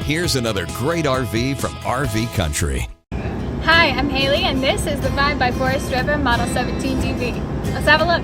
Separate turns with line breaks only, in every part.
Here's another great RV from RV Country.
Hi, I'm Haley, and this is the Vibe by Forest River Model 17DB. Let's have a look.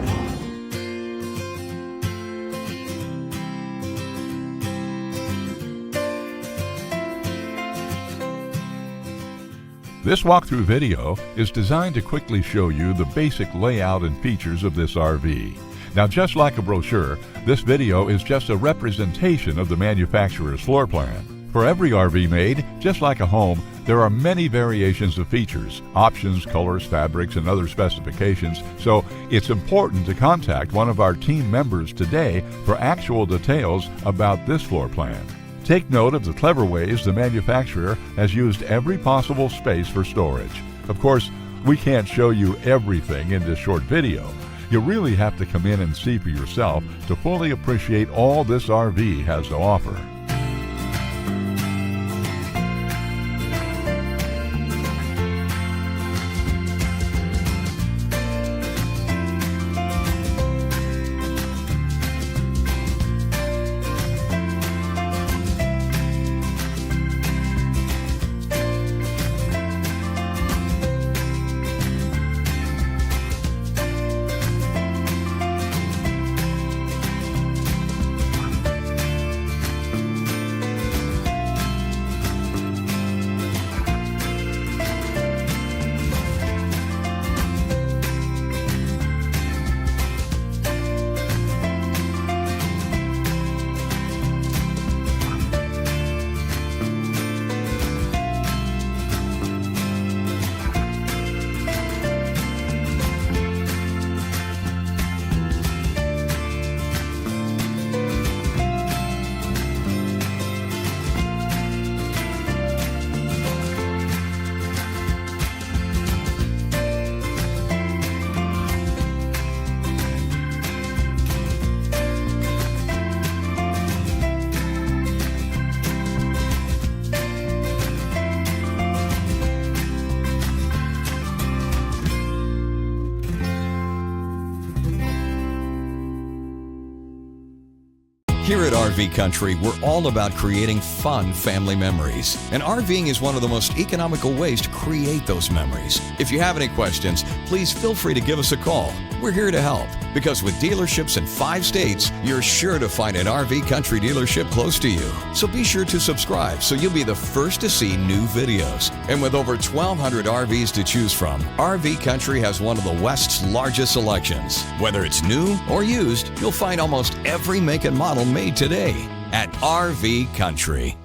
This walkthrough video is designed to quickly show you the basic layout and features of this RV. Now, just like a brochure, this video is just a representation of the manufacturer's floor plan. For every RV made, just like a home, there are many variations of features, options, colors, fabrics, and other specifications, so it's important to contact one of our team members today for actual details about this floor plan. Take note of the clever ways the manufacturer has used every possible space for storage. Of course, we can't show you everything in this short video. You really have to come in and see for yourself to fully appreciate all this RV has to offer.
Here at RV Country, we're all about creating fun family memories. And RVing is one of the most economical ways to create those memories. If you have any questions, please feel free to give us a call. We're here to help, because with dealerships in 5 states, you're sure to find an RV Country dealership close to you. So be sure to subscribe so you'll be the first to see new videos. And with over 1,200 RVs to choose from, RV Country has one of the West's largest selections. Whether it's new or used, you'll find almost every make and model made today at RV Country.